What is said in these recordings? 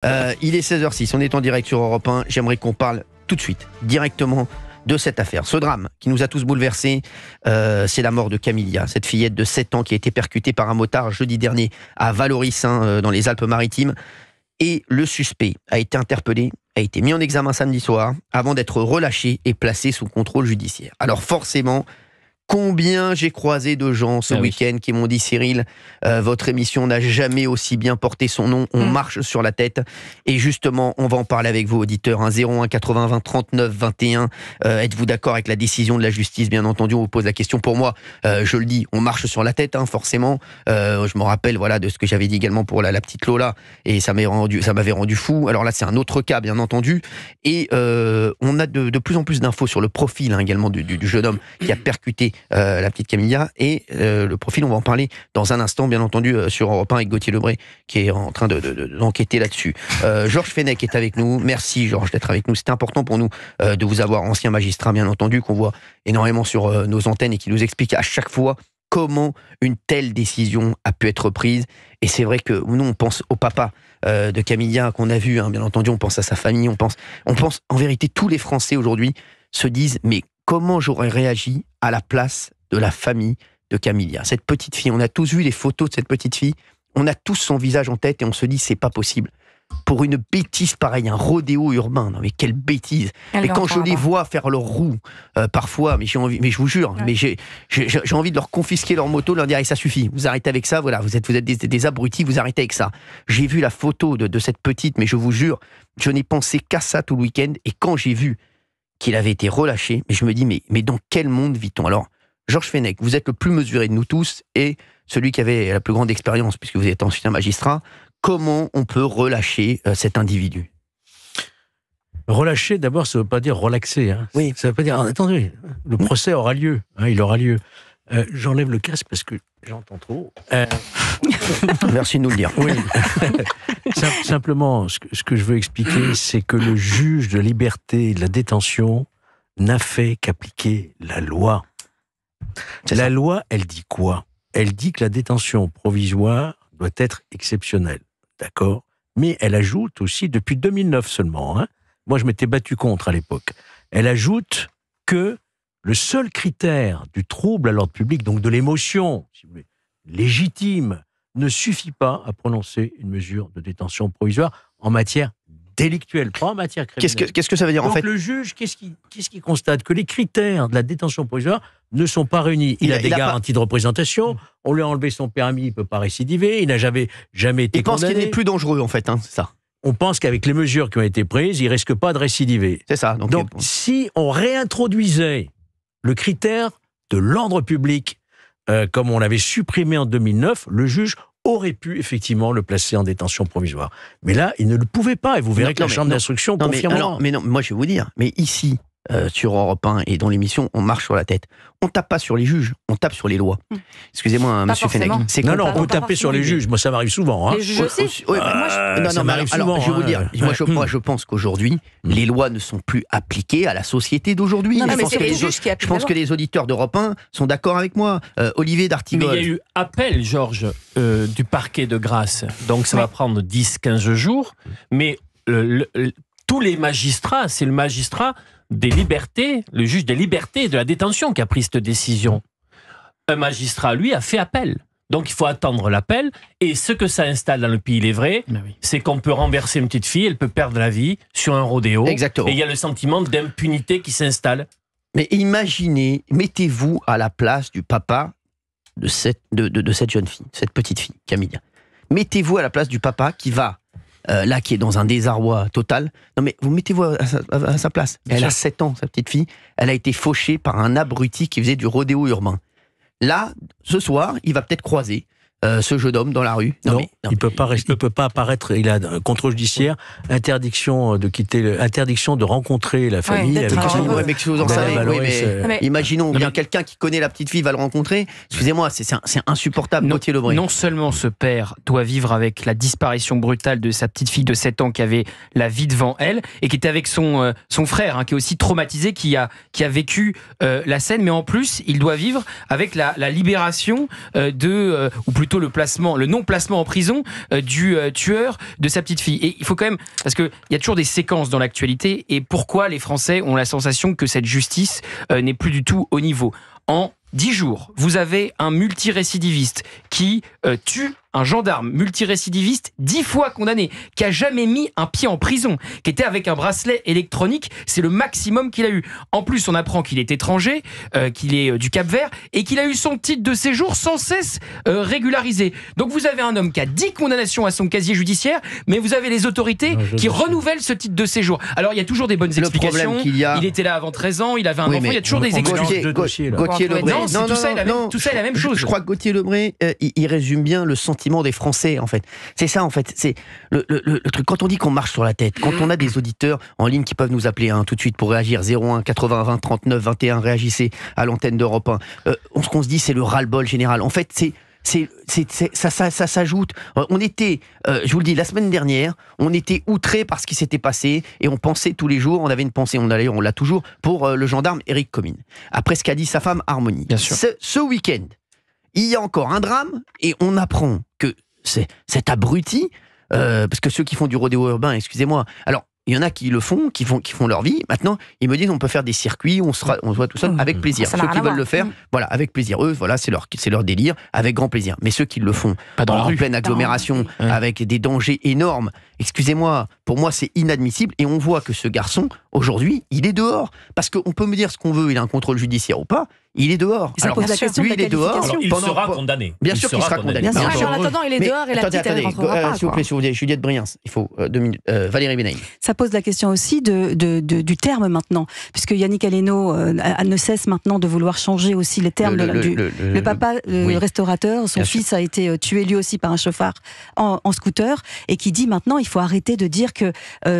Il est 16h06, on est en direct sur Europe 1. J'aimerais qu'on parle tout de suite, directement, de cette affaire. Ce drame qui nous a tous bouleversés, c'est la mort de Camilla, cette fillette de 7 ans qui a été percutée par un motard jeudi dernier à Vallauris, dans les Alpes-Maritimes. Et le suspect a été interpellé, a été mis en examen samedi soir, avant d'être relâché et placé sous contrôle judiciaire. Alors forcément, combien j'ai croisé de gens ce week-end qui m'ont dit « Cyril, votre émission n'a jamais aussi bien porté son nom, on marche sur la tête ». Et justement, on va en parler avec vous, auditeurs, 01 80 20 39 21. Êtes-vous d'accord avec la décision de la justice? Bien entendu, on vous pose la question. Pour moi, je le dis, on marche sur la tête, forcément. Je me rappelle de ce que j'avais dit également pour la petite Lola, et ça m'avait rendu fou. Alors là, c'est un autre cas, bien entendu. Et on a de plus en plus d'infos sur le profil également du jeune homme qui a percuté la petite Camilla, et le profil, on va en parler dans un instant, bien entendu, sur Europe 1 avec Gauthier Lebray qui est en train d'enquêter là-dessus. Georges Fenech est avec nous. Merci Georges d'être avec nous. C'était important pour nous de vous avoir, ancien magistrat bien entendu, qu'on voit énormément sur nos antennes et qui nous explique à chaque fois comment une telle décision a pu être prise. Et c'est vrai que nous, on pense au papa de Camilla qu'on a vu, bien entendu, on pense à sa famille, on pense en vérité, tous les Français aujourd'hui se disent, mais comment j'aurais réagi à la place de la famille de Camilla, cette petite fille? On a tous vu les photos de cette petite fille, on a tous son visage en tête et on se dit, c'est pas possible. Pour une bêtise pareille, un rodéo urbain, non mais quelle bêtise! Et quand je les vois faire leur roue, parfois, mais je vous jure, mais j'ai envie de leur confisquer leur moto, leur dire, ça suffit, vous arrêtez avec ça, voilà, vous êtes des abrutis, vous arrêtez avec ça. J'ai vu la photo de cette petite, mais je vous jure, je n'ai pensé qu'à ça tout le week-end, et quand j'ai vu qu'il avait été relâché, mais je me dis, mais dans quel monde vit-on? Alors, Georges Fenech, vous êtes le plus mesuré de nous tous, et celui qui avait la plus grande expérience, puisque vous êtes ancien magistrat. Comment on peut relâcher cet individu? Relâcher, d'abord, ça ne veut pas dire relaxer. Oui. Ça ne veut pas dire, attendez, le procès aura lieu, il aura lieu. J'enlève le casque parce que j'entends trop. Merci de nous le dire. Oui. Simplement, ce que je veux expliquer, c'est que le juge de liberté et de la détention n'a fait qu'appliquer la loi. La loi, elle dit quoi? Elle dit que la détention provisoire doit être exceptionnelle. D'accord? Mais elle ajoute aussi, depuis 2009 seulement, moi je m'étais battu contre à l'époque, elle ajoute que le seul critère du trouble à l'ordre public, donc de l'émotion, si vous voulez, légitime, ne suffit pas à prononcer une mesure de détention provisoire en matière délictuelle, pas en matière criminelle. Qu'est-ce que ça veut dire, donc, en fait? Le juge, qu'est-ce qu'il constate? Que les critères de la détention provisoire ne sont pas réunis. Il a des garanties de représentation, on lui a enlevé son permis, il ne peut pas récidiver, il n'a jamais été condamné. Il pense qu'il n'est plus dangereux, en fait, c'est ça. On pense qu'avec les mesures qui ont été prises, il ne risque pas de récidiver. C'est ça. Donc si on réintroduisait le critère de l'ordre public, comme on l'avait supprimé en 2009, le juge aurait pu effectivement le placer en détention provisoire. Mais là, il ne le pouvait pas, et vous verrez que la chambre d'instruction confirmera. Mais non, moi je vais vous dire, mais ici, sur Europe 1 et dans l'émission, on marche sur la tête. On tape pas sur les juges, on tape sur les lois. Excusez-moi, monsieur Fenech. Non, on peut taper sur les juges. Moi, ça m'arrive souvent. Les juges aussi. Ça m'arrive souvent. Je vais vous dire, moi, je pense qu'aujourd'hui, les lois ne sont plus appliquées à la société d'aujourd'hui. Je pense que les auditeurs d'Europe 1 sont d'accord avec moi. Olivier d'Artigol. Mais il y a eu appel, Georges, du parquet de Grasse. Donc ça va prendre 10-15 jours. Mais tous les magistrats, c'est le magistrat des libertés, le juge des libertés et de la détention qui a pris cette décision. Un magistrat, lui, a fait appel. Donc il faut attendre l'appel. Et ce que ça installe dans le pays, il est vrai, c'est qu'on peut renverser une petite fille, elle peut perdre la vie sur un rodéo. Exactement. Et il y a le sentiment d'impunité qui s'installe. Mais imaginez, mettez-vous à la place du papa de cette jeune fille, cette petite fille, Camilla. Mettez-vous à la place du papa qui va là, qui est dans un désarroi total. Non mais vous mettez-vous à sa place. Elle a 7 ans, sa petite fille. Elle a été fauchée par un abruti qui faisait du rodéo urbain. Là, ce soir, il va peut-être croiser ce jeune homme dans la rue. Non, il peut pas apparaître. Il a un contrôle judiciaire, interdiction de rencontrer la famille. Mais que vous en savez. Imaginons bien quelqu'un qui connaît la petite fille va le rencontrer. Excusez-moi, c'est insupportable. Gauthier Lebray. Non seulement ce père doit vivre avec la disparition brutale de sa petite fille de 7 ans qui avait la vie devant elle et qui était avec son frère, qui est aussi traumatisé, qui a vécu la scène, mais en plus il doit vivre avec la libération ou plutôt plutôt le non-placement en prison du tueur de sa petite fille. Et il faut quand même, parce qu'il y a toujours des séquences dans l'actualité, et pourquoi les Français ont la sensation que cette justice n'est plus du tout au niveau. En 10 jours, vous avez un multirécidiviste qui tue un gendarme multirécidiviste 10 fois condamné, qui a jamais mis un pied en prison, qui était avec un bracelet électronique, c'est le maximum qu'il a eu. En plus, on apprend qu'il est étranger, qu'il est du Cap-Vert, et qu'il a eu son titre de séjour sans cesse régularisé. Donc vous avez un homme qui a 10 condamnations à son casier judiciaire, mais vous avez les autorités qui renouvellent ce titre de séjour. Alors il y a toujours des bonnes explications. Il était là avant 13 ans, il avait un enfant, il y a toujours des explications. Gauthier Lebray, tout ça est la même chose. Je crois que Gauthier Lebray, il résume bien le sentiment des Français, en fait. C'est ça, en fait. C'est le truc. Quand on dit qu'on marche sur la tête, quand on a des auditeurs en ligne qui peuvent nous appeler tout de suite pour réagir, 01 80 20 39 21, réagissez à l'antenne d'Europe 1. Ce qu'on se dit, c'est le ras-le-bol général. En fait, ça s'ajoute. On était, je vous le dis, la semaine dernière, on était outrés par ce qui s'était passé et on pensait tous les jours, on avait une pensée, on l'a toujours, pour le gendarme Éric Comines. Après ce qu'a dit sa femme Harmonie. Bien sûr. Ce week-end, il y a encore un drame et on apprend que cet abruti, parce que ceux qui font du rodéo urbain, excusez-moi, alors il y en a qui le font, qui font leur vie. Maintenant, ils me disent on peut faire des circuits, on se voit tout seul, avec plaisir. Ceux qui veulent le faire, voilà, avec plaisir. Eux, voilà, c'est leur délire, avec grand plaisir. Mais ceux qui le font en pleine agglomération, avec des dangers énormes, excusez-moi, pour moi c'est inadmissible. Et on voit que ce garçon, aujourd'hui, il est dehors. Parce qu'on peut me dire ce qu'on veut, il a un contrôle judiciaire ou pas, il est dehors. Ça pose la question lui, de la il est dehors. qualification. Il sera condamné. Bien sûr qu'il sera condamné. Bien sûr, Bien mais sûr. en attendant, il est dehors et la petite, elle ne rentrera pas. S'il vous plaît, Juliette Briens, il faut 2 minutes. Valérie Benaïm. Ça pose la question aussi du terme maintenant, puisque Yannick Aleno ne cesse maintenant de vouloir changer aussi les termes. Le papa, le restaurateur, son fils a été tué lui aussi par un chauffard en scooter, et qui dit maintenant il faut arrêter de dire que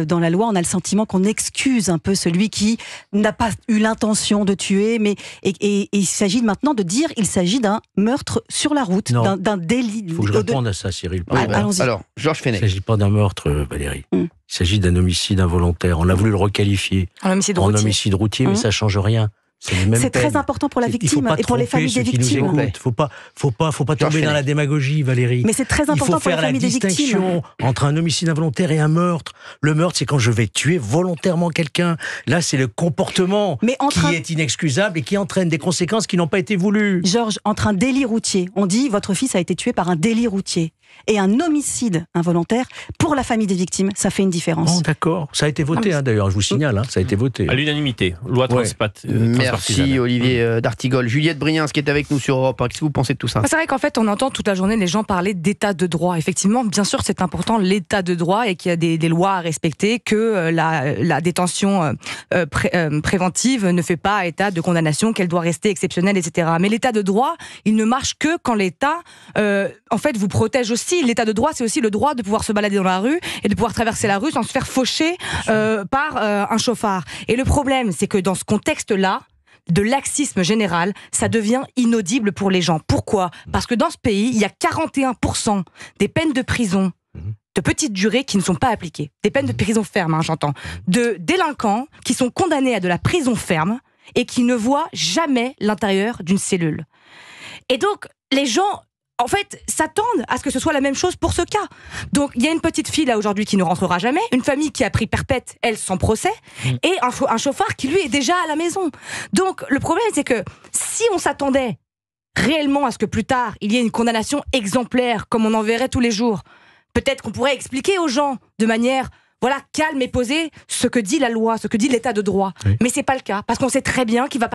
dans la loi on a le sentiment qu'on excuse un peu celui qui n'a pas eu l'intention de tuer, mais et il s'agit maintenant de dire il s'agit d'un meurtre sur la route, d'un délit. Il faut que je réponde à ça, Cyril. Allons-y. Alors, Georges Fenech. Il ne s'agit pas d'un meurtre, Valérie. Il s'agit d'un homicide involontaire. On a voulu le requalifier En homicide routier, mais ça ne change rien. C'est très important pour la victime et pour les familles des victimes. Il ne faut pas tomber dans la démagogie, Valérie. Mais c'est très important pour les familles des victimes. Il faut faire la distinction entre un homicide involontaire et un meurtre. Le meurtre, c'est quand je vais tuer volontairement quelqu'un. Là, c'est le comportement qui est inexcusable et qui entraîne des conséquences qui n'ont pas été voulues. Georges, entre un délit routier, on dit votre fils a été tué par un délit routier, et un homicide involontaire, pour la famille des victimes, ça fait une différence. Bon, d'accord. Ça a été voté, d'ailleurs, je vous signale, ça a été voté. À l'unanimité, loi transpartisane. Merci Olivier d'Artigol. Juliette Briens, qui est avec nous sur Europe 1. Qu'est-ce que vous pensez de tout ça ? C'est vrai qu'en fait, on entend toute la journée les gens parler d'état de droit. Effectivement, bien sûr, c'est important l'état de droit et qu'il y a des lois à respecter, que la détention préventive ne fait pas état de condamnation, qu'elle doit rester exceptionnelle, etc. Mais l'état de droit, il ne marche que quand l'État, en fait, vous protège aussi. L'état de droit, c'est aussi le droit de pouvoir se balader dans la rue et de pouvoir traverser la rue sans se faire faucher par un chauffard. Et le problème, c'est que dans ce contexte-là, de laxisme général, ça devient inaudible pour les gens. Pourquoi ? Parce que dans ce pays, il y a 41% des peines de prison de petite durée qui ne sont pas appliquées. Des peines de prison ferme, j'entends. De délinquants qui sont condamnés à de la prison ferme et qui ne voient jamais l'intérieur d'une cellule. Et donc, les gens, en fait, s'attendent à ce que ce soit la même chose pour ce cas. Donc, il y a une petite fille, là, aujourd'hui, qui ne rentrera jamais, une famille qui a pris perpète, elle, sans procès, et un chauffard qui, lui, est déjà à la maison. Donc, le problème, c'est que si on s'attendait réellement à ce que plus tard, il y ait une condamnation exemplaire, comme on en verrait tous les jours, peut-être qu'on pourrait expliquer aux gens, de manière calme et posée, ce que dit la loi, ce que dit l'état de droit. Oui. Mais c'est pas le cas, parce qu'on sait très bien qu'il va pas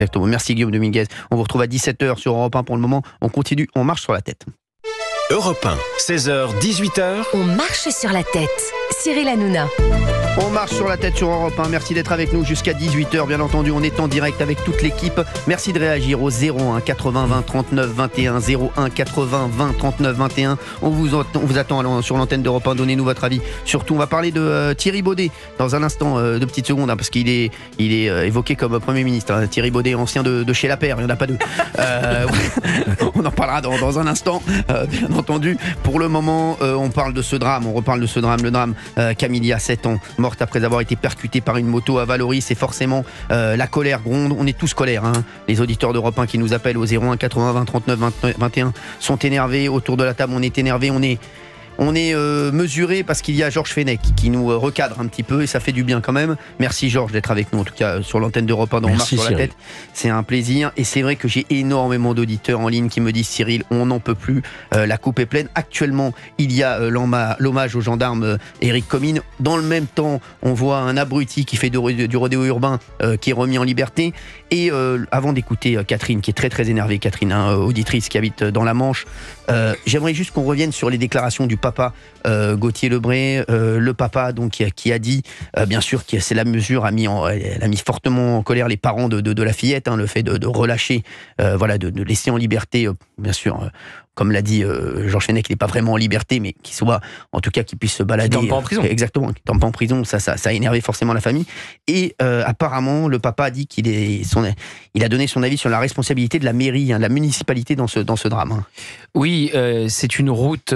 Exactement. Merci Guillaume Dominguez. On vous retrouve à 17h sur Europe 1 pour le moment. On continue, on marche sur la tête. Europe 1, 16h, 18h. On marche sur la tête. Cyril Hanouna. On marche sur la tête sur Europe 1. Merci d'être avec nous jusqu'à 18h. Bien entendu, on est en direct avec toute l'équipe. Merci de réagir au 01 80 20 39 21. 01 80 20 39 21. On vous attend sur l'antenne d'Europe 1. Donnez-nous votre avis. Surtout, on va parler de Thierry Baudet dans un instant, de petites secondes, parce qu'il est évoqué comme Premier ministre. Hein. Thierry Baudet, ancien de chez La Paire. Il n'y en a pas deux. On en parlera dans un instant, bien entendu. Pour le moment, on parle de ce drame. On reparle de ce drame. Le drame Camilla, 7 ans, morte après avoir été percutée par une moto à Valoris. Et forcément, la colère gronde. On est tous colères. Hein. Les auditeurs d'Europe 1 qui nous appellent au 01 80 20 39 21 sont énervés. Autour de la table, on est énervés. On est mesuré parce qu'il y a Georges Fenech qui nous recadre un petit peu et ça fait du bien quand même. Merci Georges d'être avec nous, en tout cas sur l'antenne d'Europe 1 dans On marche sur la tête. C'est un plaisir et c'est vrai que j'ai énormément d'auditeurs en ligne qui me disent Cyril, on n'en peut plus, la coupe est pleine. Actuellement, il y a l'hommage au gendarme Éric Comines. Dans le même temps, on voit un abruti qui fait du rodéo urbain qui est remis en liberté. Et avant d'écouter Catherine, qui est très très énervée, Catherine, auditrice qui habite dans la Manche, j'aimerais juste qu'on revienne sur les déclarations du papa Gauthier Lebray, le papa donc qui a dit, bien sûr, que c'est la mesure, elle a mis fortement en colère les parents de la fillette, hein, le fait de relâcher, de laisser en liberté, bien sûr. Comme l'a dit Georges Fenech, il n'est pas vraiment en liberté, mais qu'il soit, en tout cas, qu'il puisse se balader. Qu'il ne tombe pas en prison. Exactement, qu'il ne tombe pas en prison, ça a énervé forcément la famille. Et apparemment, le papa a dit il a donné son avis sur la responsabilité de la mairie, de la municipalité dans ce drame. Hein. Oui, c'est une route,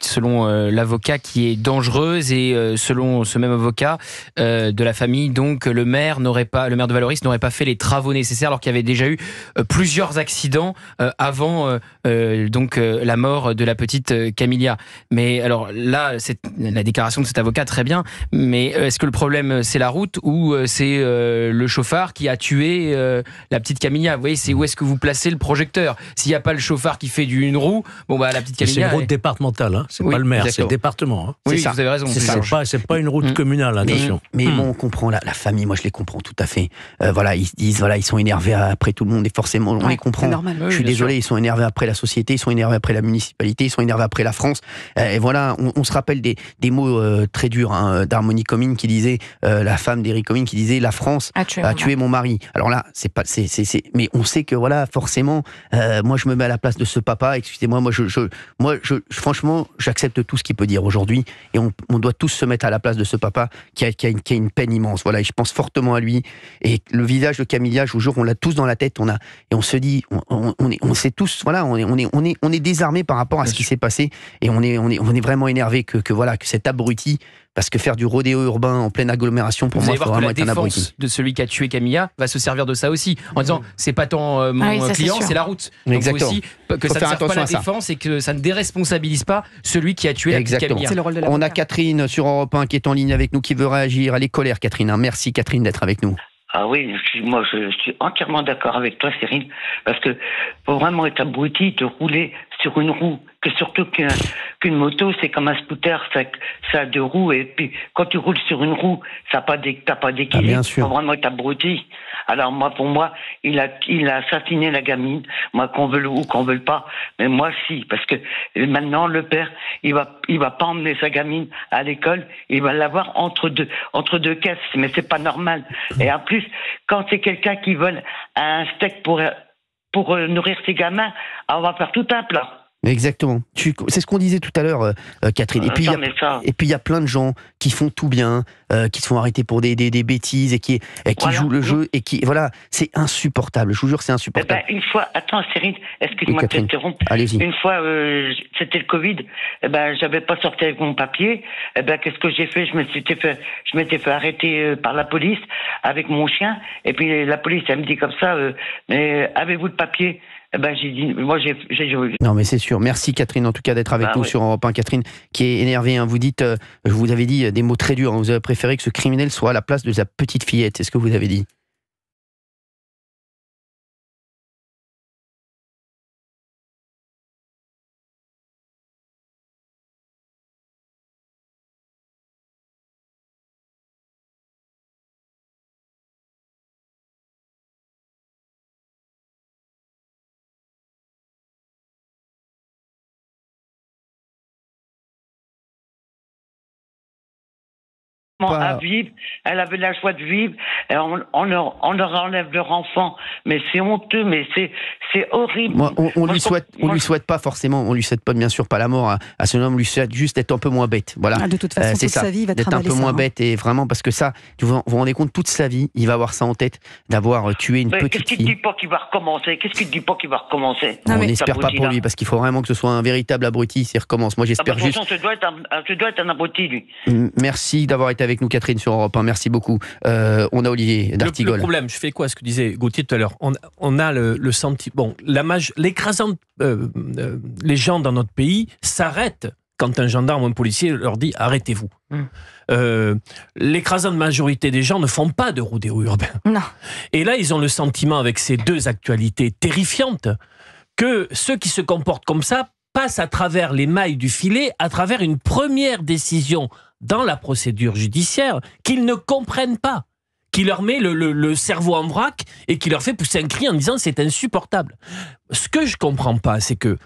selon l'avocat, qui est dangereuse et selon ce même avocat de la famille, donc le maire de Valoris n'aurait pas fait les travaux nécessaires alors qu'il y avait déjà eu plusieurs accidents avant la mort de la petite Camilla. Mais alors là, c'est la déclaration de cet avocat, très bien, mais est-ce que le problème c'est la route ou c'est le chauffard qui a tué la petite Camilla? Vous voyez, c'est où est-ce que vous placez le projecteur? S'il n'y a pas le chauffard qui fait d'une roue, la petite Camilla... C'est une route départementale, hein. C'est pas le maire, c'est le département. Hein. Oui, vous avez raison. C'est pas une route communale, attention. Mais bon, on comprend la famille, moi je les comprends tout à fait. Ils se disent, ils sont énervés après tout le monde et forcément, on les comprend. Normal. Je suis désolé, ils sont énervés après la société, ils sont énervés après la municipalité, ils sont énervés après la France. Et voilà, on se rappelle des mots très durs d'Harmonie Comines qui disait, la femme d'Éric Comines qui disait, la France a tué mon mari. Alors là, mais on sait que voilà, forcément, moi je me mets à la place de ce papa. Excusez-moi, franchement, j'accepte tout ce qu'il peut dire aujourd'hui, et on doit tous se mettre à la place de ce papa qui a une peine immense. Voilà, et je pense fortement à lui. Et le visage de Camilla, je vous jure, on l'a tous dans la tête. Et on se dit, on sait tous, voilà, on est désarmés par rapport à ce qui s'est passé, et on est vraiment énervé que cet abruti. Parce que faire du rodéo urbain en pleine agglomération, pour moi, il faut vraiment être un abruti. La défense de celui qui a tué Camilla va se servir de ça aussi, en disant c'est pas tant mon client, c'est la route. Donc exactement. Aussi que ça ne sert pas la défense et que ça ne déresponsabilise pas celui qui a tué la petite Camilla. C'est le rôle de On a Catherine sur Europe 1 qui est en ligne avec nous, qui veut réagir. Elle est colère, Catherine. Merci Catherine d'être avec nous. Ah oui, moi je suis entièrement d'accord avec toi, Cyril, parce que faut vraiment être abruti de rouler sur une roue, que surtout qu'une moto, c'est comme un scooter, ça a deux roues, et puis quand tu roules sur une roue, t'as pas d'équilibre, faut vraiment être abruti. Alors moi, pour moi, il a assassiné la gamine, moi qu'on veut ou qu'on veut pas, mais moi si, parce que maintenant le père, il va pas emmener sa gamine à l'école, il va l'avoir entre deux caisses, mais c'est pas normal. Et en plus, quand c'est quelqu'un qui vole un steak pour nourrir ses gamins, on va faire tout un plat. Exactement. C'est ce qu'on disait tout à l'heure, Catherine. Et puis il y a plein de gens qui font tout bien, qui se font arrêter pour des bêtises et qui jouent le jeu et qui c'est insupportable. Je vous jure, c'est insupportable. Une fois, attends, Cyril, excuse-moi de t'interrompre. Allez-y. Une fois, c'était le Covid. J'avais pas sorti avec mon papier. Qu'est-ce que j'ai fait? Je m'étais fait arrêter par la police avec mon chien. Et puis la police, elle me dit comme ça, mais avez-vous le papier? J'ai dit, moi j'ai joué. Non mais c'est sûr. Merci Catherine en tout cas d'être avec nous sur Europe 1. Catherine qui est énervée. Hein. Vous dites, je vous avais dit des mots très durs. Hein. Vous avez préféré que ce criminel soit à la place de sa petite fillette. C'est ce que vous avez dit. à vivre, elle avait la joie de vivre, et on leur enlève leur enfant, mais c'est honteux, mais c'est horrible. On lui souhaite pas forcément, on lui souhaite pas bien sûr pas la mort à ce homme, on lui souhaite juste d'être un peu moins bête, voilà. De toute façon, toute sa vie, il va d'être un peu moins bête, et vraiment parce que ça, vous vous rendez compte, toute sa vie, il va avoir ça en tête, d'avoir tué une petite fille. Qu'est-ce qu'il dit pas qu'il va recommencer? On n'espère pas pour lui, parce qu'il faut vraiment que ce soit un véritable abruti s'il recommence. Moi j'espère juste. Tu dois être un abruti, lui. Merci d'avoir été avec nous, Catherine, sur Europe 1. Merci beaucoup. On a Olivier d'Artigol. Le problème, je fais quoi, ce que disait Gauthier tout à l'heure, on a le sentiment. Bon, l'écrasante. Les gens dans notre pays s'arrêtent quand un gendarme ou un policier leur dit arrêtez-vous. L'écrasante majorité des gens ne font pas de rodéo urbain. Non. Et là, ils ont le sentiment, avec ces deux actualités terrifiantes, que ceux qui se comportent comme ça passent à travers les mailles du filet, à travers une première décision dans la procédure judiciaire qu'ils ne comprennent pas, qui leur met le cerveau en vrac et qui leur fait pousser un cri en disant c'est insupportable. Ce que je comprends pas, c'est que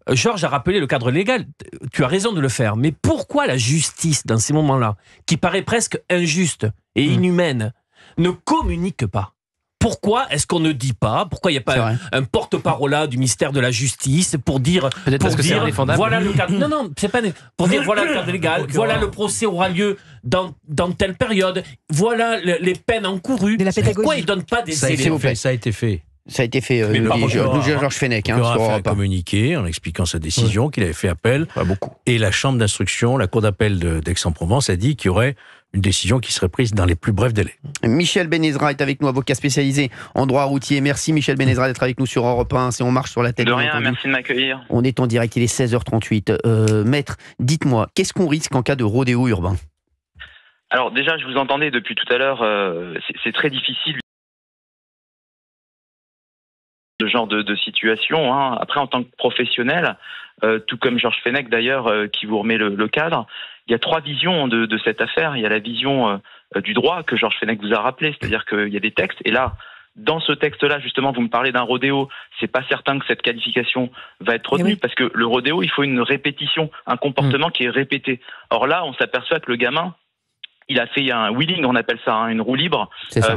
Georges a rappelé le cadre légal, tu as raison de le faire, mais pourquoi la justice dans ces moments-là, qui paraît presque injuste et inhumaine, ne communique pas? Pourquoi est-ce qu'on ne dit pas? Pourquoi il n'y a pas un porte-parole du ministère de la Justice pour dire... Peut-être parce que c'est indéfendable. Voilà le cadre... Non, c'est pas... Pour dire, voilà le cadre légal, voilà le procès aura lieu dans telle période, voilà les peines encourues. Pourquoi ils ne donnent pas des éléments? Ça a été fait. Ça a été fait, Georges Fenech. Il aura fait un communiqué en expliquant sa décision, qu'il avait fait appel. Pas beaucoup. Et la chambre d'instruction, la cour d'appel d'Aix-en-Provence, a dit qu'il y aurait une décision qui serait prise dans les plus brefs délais. Michel Benezra est avec nous, avocat spécialisé en droit routier. Merci Michel Benezra d'être avec nous sur Europe 1. C'est On marche sur la tête. De rien, merci de m'accueillir. On est en direct, il est 16h38. Maître, dites-moi, qu'est-ce qu'on risque en cas de rodéo urbain? Alors déjà, je vous entendais depuis tout à l'heure, c'est très difficile ce genre de situation. Après, en tant que professionnel, tout comme Georges Fenech d'ailleurs, qui vous remet le cadre, il y a trois visions de cette affaire. Il y a la vision du droit que Georges Fenech vous a rappelé, c'est-à-dire qu'il y a des textes, et là, dans ce texte-là, justement, vous me parlez d'un rodéo, c'est pas certain que cette qualification va être retenue, parce que le rodéo, il faut une répétition, un comportement qui est répété. Or là, on s'aperçoit que le gamin, il a fait un wheeling, on appelle ça, une roue libre,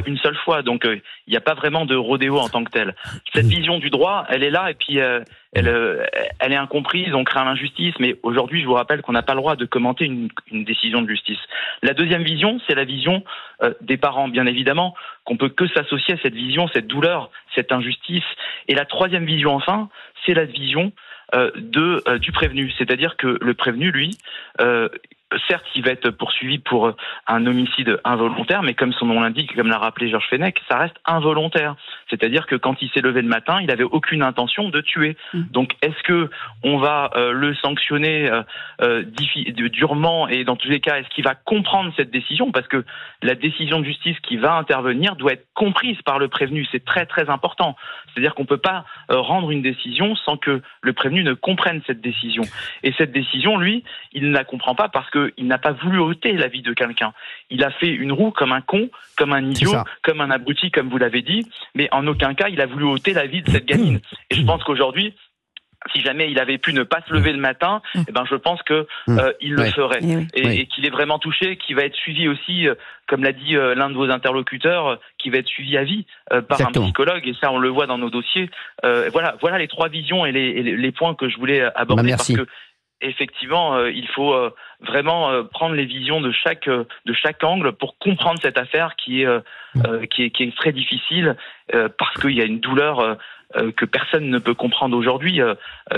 une seule fois. Donc, il n'y a pas vraiment de rodéo en tant que tel. Cette vision du droit, elle est là, et puis elle est incomprise, on craint l'injustice. Mais aujourd'hui, je vous rappelle qu'on n'a pas le droit de commenter une décision de justice. La deuxième vision, c'est la vision des parents, bien évidemment, qu'on peut que s'associer à cette vision, cette douleur, cette injustice. Et la troisième vision, enfin, c'est la vision du prévenu. C'est-à-dire que le prévenu, lui... certes, il va être poursuivi pour un homicide involontaire, mais comme son nom l'indique, comme l'a rappelé Georges Fenech, ça reste involontaire. C'est-à-dire que quand il s'est levé le matin, il n'avait aucune intention de tuer. Donc, est-ce que on va le sanctionner durement, et dans tous les cas, est-ce qu'il va comprendre cette décision? Parce que la décision de justice qui va intervenir doit être comprise par le prévenu. C'est très, très important. C'est-à-dire qu'on ne peut pas rendre une décision sans que le prévenu ne comprenne cette décision. Et cette décision, lui, il ne la comprend pas parce qu'il n'a pas voulu ôter la vie de quelqu'un. Il a fait une roue comme un con, comme un idiot, comme un abruti, comme vous l'avez dit, mais en aucun cas, il a voulu ôter la vie de cette gamine. Et je pense qu'aujourd'hui, si jamais il avait pu ne pas se lever le matin, eh ben je pense que il le ferait, et qu'il est vraiment touché, qu'il va être suivi aussi, comme l'a dit l'un de vos interlocuteurs, qui va être suivi à vie par un psychologue, et ça on le voit dans nos dossiers. Voilà les trois visions et les points que je voulais aborder, parce que effectivement, il faut vraiment prendre les visions de chaque angle pour comprendre cette affaire qui est très difficile, parce qu'il y a une douleur que personne ne peut comprendre aujourd'hui,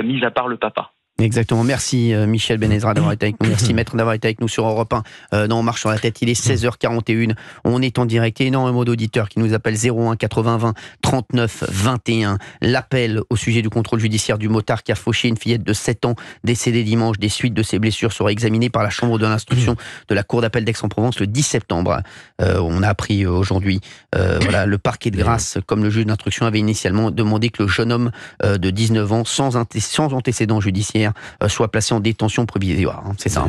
mis à part le papa. Exactement. Merci Michel Benezra d'avoir été avec nous. Merci Maître d'avoir été avec nous sur Europe 1. On marche sur la tête. Il est 16h41. On est en direct. Il y a énormément d'auditeurs qui nous appellent 01 80 20 39 21. L'appel au sujet du contrôle judiciaire du motard qui a fauché une fillette de 7 ans décédée dimanche. Des suites de ses blessures sera examiné par la chambre de l'instruction de la cour d'appel d'Aix-en-Provence le 10 septembre. On a appris aujourd'hui, le parquet de Grasse, comme le juge d'instruction avait initialement demandé que le jeune homme de 19 ans, sans antécédent judiciaire, soit placé en détention provisoire. C'est ça.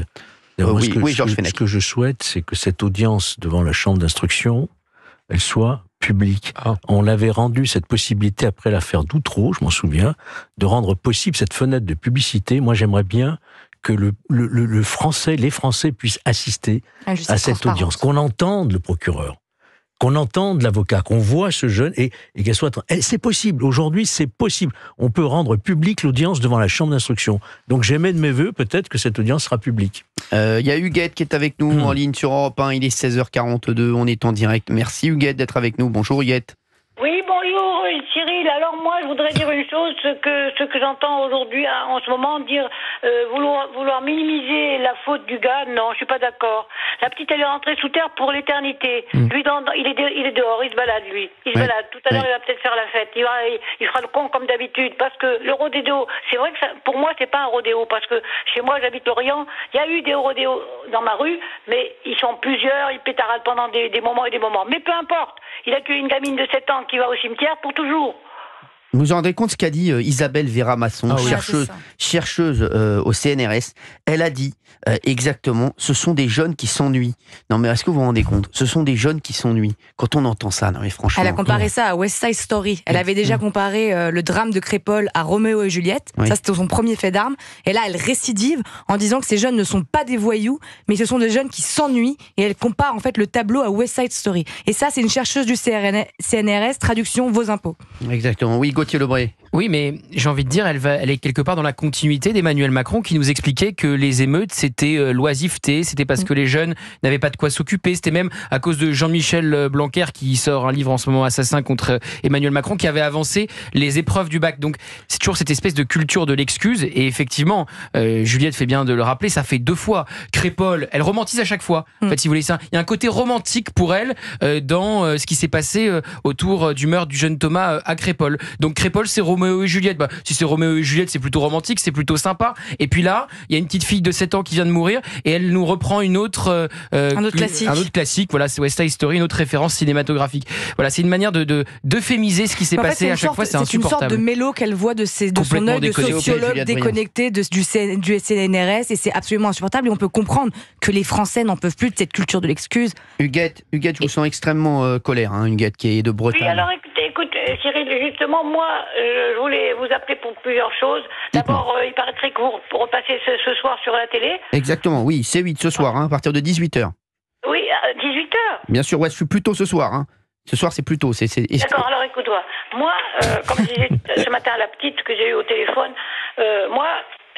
Ce que je souhaite, c'est que cette audience devant la chambre d'instruction, elle soit publique. On l'avait rendu cette possibilité après l'affaire d'Outreau, je m'en souviens, de rendre possible cette fenêtre de publicité. Moi, j'aimerais bien que les Français puissent assister à cette audience, qu'on entende le procureur, qu'on entende l'avocat, qu'on voit ce jeune et qu'elle soit... C'est possible, aujourd'hui c'est possible. On peut rendre publique l'audience devant la chambre d'instruction. Donc j'émets de mes voeux peut-être que cette audience sera publique. Il y a Huguette qui est avec nous en ligne sur Europe 1, il est 16h42, on est en direct. Merci Huguette d'être avec nous. Bonjour Huguette. Oui, bonjour Cyril. Alors moi, je voudrais dire une chose, ce que j'entends aujourd'hui, en ce moment, dire vouloir minimiser la faute du gars. Non, je suis pas d'accord. La petite, elle est rentrée sous terre pour l'éternité. Lui, il est dehors, il se balade, lui. Il se balade. Tout à l'heure, il va peut-être faire la fête. Il fera le con comme d'habitude, parce que le rodéo, c'est vrai que pour moi, c'est pas un rodéo, parce que chez moi, j'habite Lorient. Il y a eu des rodéos dans ma rue, mais ils sont plusieurs, ils pétaradent pendant des moments et des moments. Mais peu importe. Il a tué une gamine de 7 ans qui va au cimetière pour toujours. Vous vous rendez compte ce qu'a dit Isabelle Vera-Masson, chercheuse au CNRS. Elle a dit exactement, ce sont des jeunes qui s'ennuient. Non mais est-ce que vous vous rendez compte? Ce sont des jeunes qui s'ennuient. Quand on entend ça, non mais franchement... Elle a comparé ça à West Side Story. Elle avait déjà comparé le drame de Crépol à Roméo et Juliette. Oui. Ça, c'était son premier fait d'armes. Et là, elle récidive en disant que ces jeunes ne sont pas des voyous, mais ce sont des jeunes qui s'ennuient. Et elle compare en fait le tableau à West Side Story. Et ça, c'est une chercheuse du CNRS, traduction vos impôts. Exactement. Oui, Gauthier Lebray. Oui, mais j'ai envie de dire, elle est quelque part dans la continuité d'Emmanuel Macron qui nous expliquait que les émeutes, c'était l'oisiveté, c'était parce que les jeunes n'avaient pas de quoi s'occuper. C'était même à cause de Jean-Michel Blanquer qui sort un livre en ce moment, Assassin, contre Emmanuel Macron, qui avait avancé les épreuves du bac. Donc c'est toujours cette espèce de culture de l'excuse. Et effectivement, Juliette fait bien de le rappeler, ça fait 2 fois. Crépol, elle romantise à chaque fois. En fait, si vous voulez ça, il y a un côté romantique pour elle dans ce qui s'est passé autour du meurtre du jeune Thomas à Crépol. Donc Crépol, c'est Roméo et Juliette. Bah, si c'est Roméo et Juliette, c'est plutôt romantique, c'est plutôt sympa. Et puis là, il y a une petite fille de 7 ans qui vient de mourir et elle nous reprend un autre classique. Voilà, c'est West Side Story, une autre référence cinématographique. Voilà, c'est une manière d'euphémiser ce qui s'est passé à chaque fois. C'est insupportable. C'est une sorte de mélo qu'elle voit de son œil de sociologue déconnecté du CNRS et c'est absolument insupportable. Et on peut comprendre que les Français n'en peuvent plus de cette culture de l'excuse. Huguette, je vous sens extrêmement colère, hein, Huguette qui est de Bretagne. Oui, alors écoute, Cyril, justement, moi, je voulais vous appeler pour plusieurs choses. D'abord, il paraîtrait que vous repassez ce soir sur la télé. Exactement, oui, C8 ce soir, à partir de 18h. Oui, 18h. Bien sûr, ouais, je suis plus tôt ce soir. Hein. Ce soir, c'est plus tôt. D'accord, alors écoute-moi. Moi, comme je disais ce matin à la petite que j'ai eue au téléphone, moi,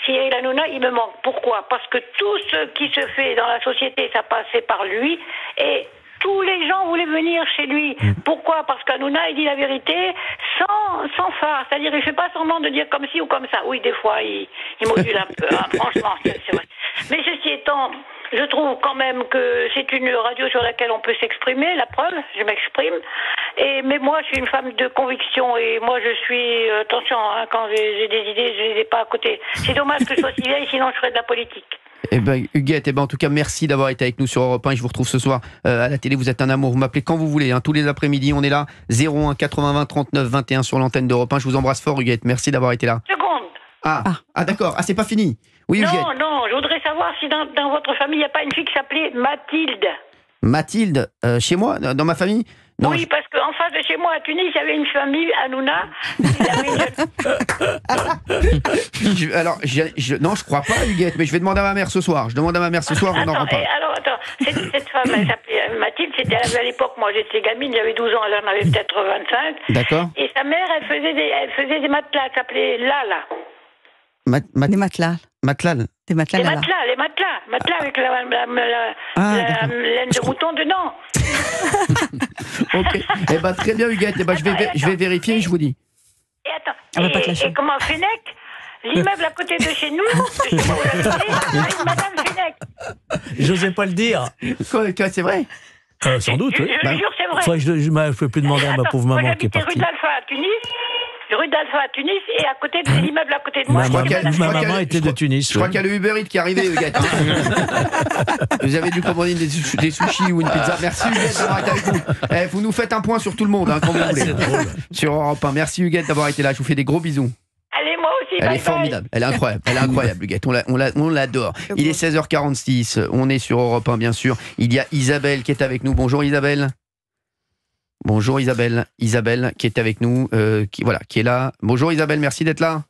Cyril Hanouna, il me manque. Pourquoi? Parce que tout ce qui se fait dans la société, ça passait par lui. Et tous les gens voulaient venir chez lui. Pourquoi? Parce qu'Hanouna, il dit la vérité sans phare. C'est-à-dire, il ne fait pas semblant de dire comme ci ou comme ça. Oui, des fois, il module un peu. Hein, franchement, c'est vrai. Mais ceci étant, je trouve quand même que c'est une radio sur laquelle on peut s'exprimer. La preuve, je m'exprime. Mais moi, je suis une femme de conviction. Et moi, je suis... attention, hein, quand j'ai des idées, je ne les ai pas à côté. C'est dommage que je sois si vieille, sinon je ferais de la politique. Huguette, en tout cas, merci d'avoir été avec nous sur Europe 1 et je vous retrouve ce soir à la télé. Vous êtes un amour, vous m'appelez quand vous voulez, hein, tous les après-midi, on est là, 01 80 20 39 21 sur l'antenne d'Europe 1. Je vous embrasse fort, Huguette, merci d'avoir été là. Seconde. Ah d'accord, c'est pas fini. Oui, Huguette. Non, je voudrais savoir si dans votre famille, il n'y a pas une fille qui s'appelait Mathilde. Mathilde, chez moi, dans ma famille? Non, oui, parce qu'en face de chez moi, à Tunis, il y avait une famille, Hanouna. Alors, non, je crois pas, Huguette, mais je vais demander à ma mère ce soir. Je demande à ma mère ce soir, on en reparle. Alors, attends, cette femme, elle s'appelait Mathilde, c'était à l'époque, moi j'étais gamine, j'avais 12 ans, elle en avait peut-être 25. D'accord. Et sa mère, elle faisait des matelas, elle s'appelait Lala. Des matelas. Les matelas avec la laine de mouton dedans. Ok. Très bien, Huguette. Je vais vérifier et je vous dis. Et attends. Et comment Fenech, l'immeuble à côté de chez nous, avec Madame Fenech. J'osais pas le dire. Quoi, c'est vrai? Sans doute. Je jure, c'est vrai. Je ne peux plus demander à ma pauvre maman qui est partie. Rue d'Alpha à Tunis et à côté de l'immeuble à côté de moi. Ma maman était de Tunis. Je crois qu'il y a le Uber Eats qui est arrivé, Huguette. Vous avez dû commander des sushis ou une pizza. Merci Huguette d'avoir été avec nous. Vous nous faites un point sur tout le monde, hein, quand vous voulez. Sur Europe 1. Merci Huguette d'avoir été là. Je vous fais des gros bisous. Allez, moi aussi. Elle est formidable. Elle est incroyable, Huguette. On l'adore. Il est 16h46. On est sur Europe 1, bien sûr. Il y a Isabelle qui est avec nous. Bonjour Isabelle. Bonjour Isabelle qui est avec nous, qui est là. Bonjour Isabelle, merci d'être là.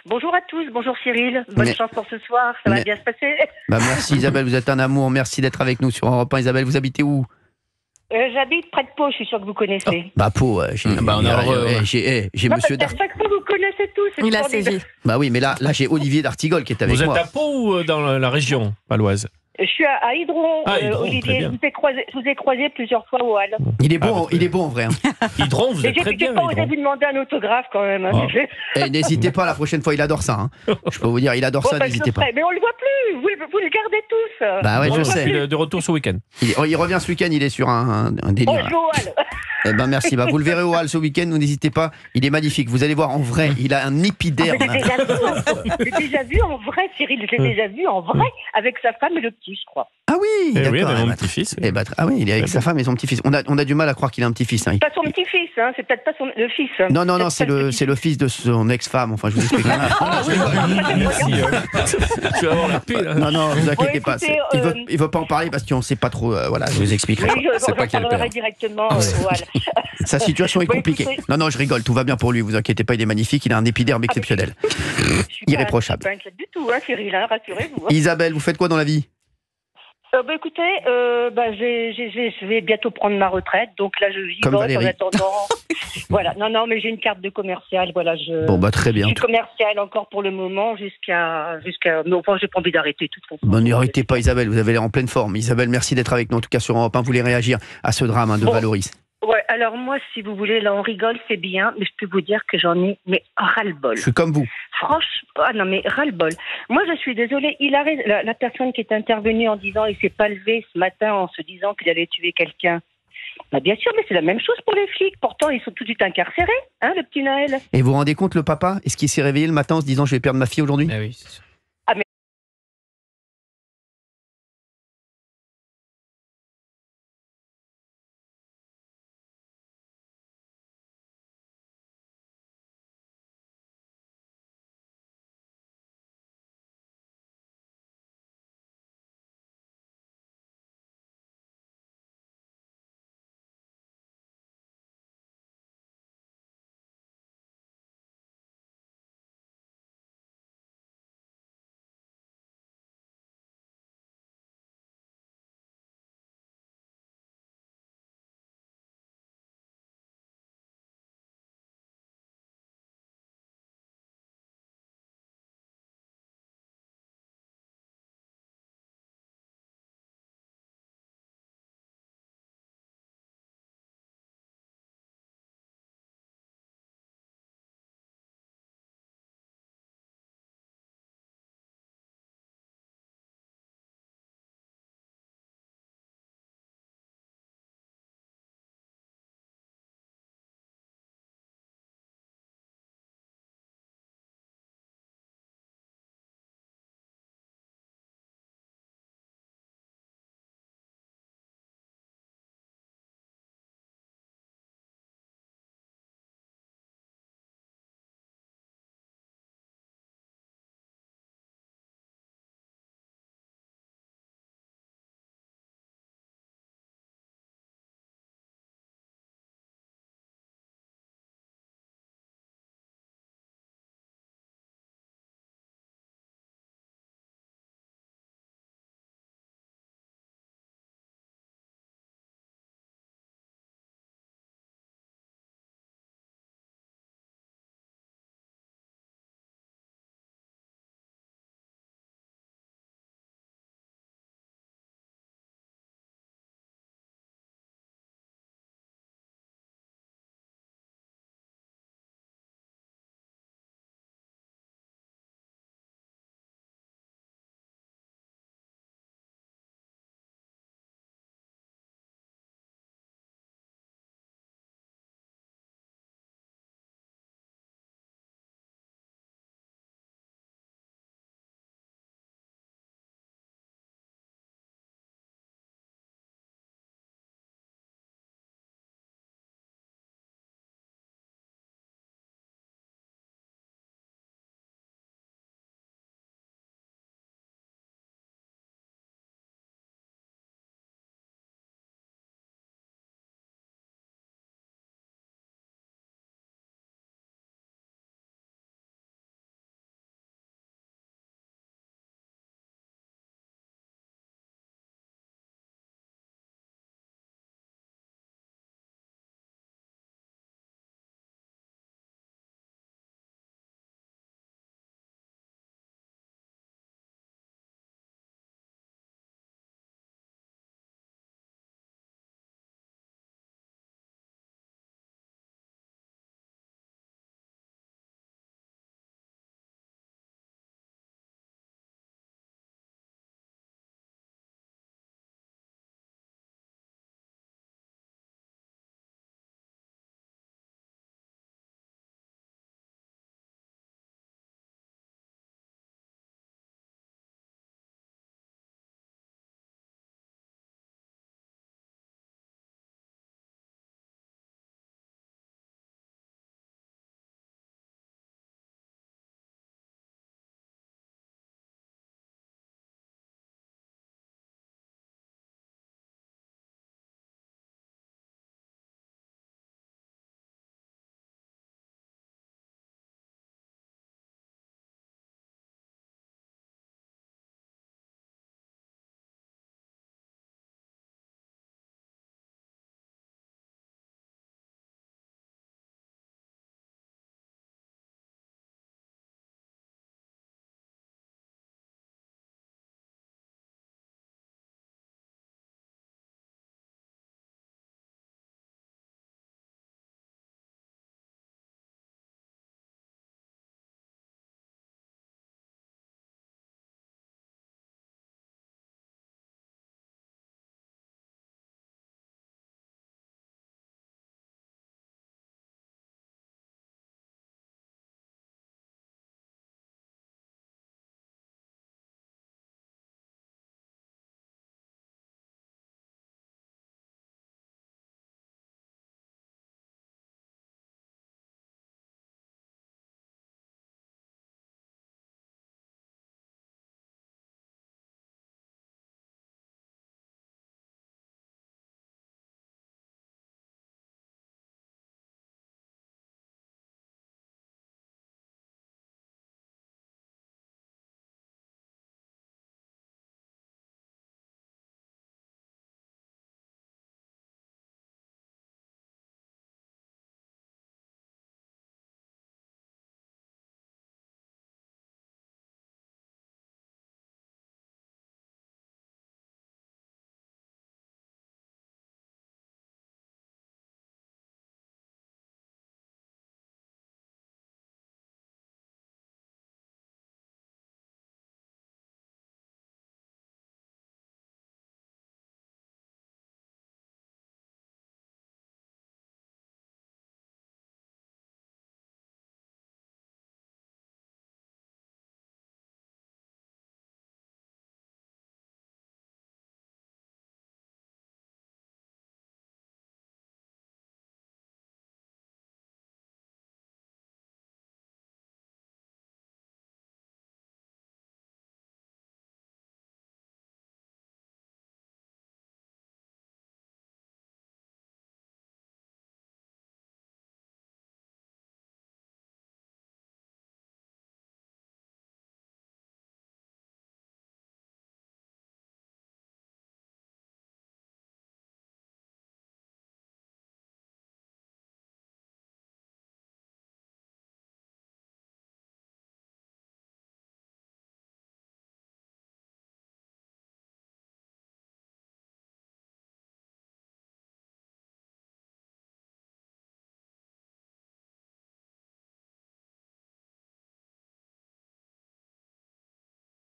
Bonjour à tous, bonjour Cyril. Bonne chance pour ce soir, ça va bien se passer. Merci Isabelle, vous êtes un amour. Merci d'être avec nous sur Europe 1. Isabelle, vous habitez où? J'habite près de Pau, je suis sûre que vous connaissez. Pau, j'ai monsieur À chaque fois, vous connaissez tous. Il a sévi. Bah oui, mais là j'ai Olivier d'Artigol qui est avec moi. Vous êtes à Pau ou dans la région paloise? Je suis à Hydron, Olivier. Je vous ai croisé plusieurs fois au Hall. Il est beau en vrai. Hydron, vous êtes très bien. J'ai pas osé vous demander un autographe quand même. N'hésitez pas, la prochaine fois, il adore ça. Je peux vous dire, il adore ça, n'hésitez pas. Mais on le voit plus, vous le gardez tous. Bah ouais, je sais. Il est de retour ce week-end. Il revient ce week-end, il est sur un délire. Je vais au Hall. Eh ben merci, vous le verrez au Hall ce week-end, n'hésitez pas, il est magnifique, vous allez voir en vrai, il a un épiderme. J'ai déjà vu en vrai, Cyril, je l'ai déjà vu en vrai avec sa femme et le petit, je crois. Ah oui, d'accord. Oui, avec mon petit-fils. Ah oui, il est avec sa femme et son petit-fils. On a du mal à croire qu'il a un petit-fils. Pas son petit-fils, c'est peut-être pas le fils. Non, c'est le fils de son ex-femme, enfin je vous explique. Tu vas avoir la paix, là. Non, vous inquiétez pas. Il veut pas en parler parce qu'on sait pas trop, voilà, je vous expliquerai. Je parlerai directement au Hall. Sa situation est compliquée. Non, je rigole, tout va bien pour lui, vous inquiétez pas, il est magnifique, il a un épiderme exceptionnel. Irréprochable. Je suis pas inquiète du tout, Cyril, rassurez-vous. Isabelle, vous faites quoi dans la vie? Écoutez, je vais bientôt prendre ma retraite, donc là je vivote en attendant. Voilà, non, mais j'ai une carte de commercial, voilà. Très bien. Je suis commercial encore pour le moment, jusqu'à. Mais enfin, j'ai pas envie d'arrêter de toute façon. N'arrêtez pas, Isabelle, vous avez l'air en pleine forme. Isabelle, merci d'être avec nous, en tout cas sur Europe 1. Vous voulez réagir à ce drame de Valoris? Ouais, alors moi, si vous voulez, là on rigole, c'est bien, mais je peux vous dire que j'en ai ras-le-bol. Je suis comme vous. Franchement, mais ras-le-bol. Moi, je suis désolée, la personne qui est intervenue en disant il s'est pas levé ce matin en se disant qu'il allait tuer quelqu'un. Bah bien sûr, mais c'est la même chose pour les flics. Pourtant, ils sont tout de suite incarcérés, le petit Naël. Et vous vous rendez compte, le papa, est-ce qu'il s'est réveillé le matin en se disant je vais perdre ma fille aujourd'hui? Oui, c'est sûr.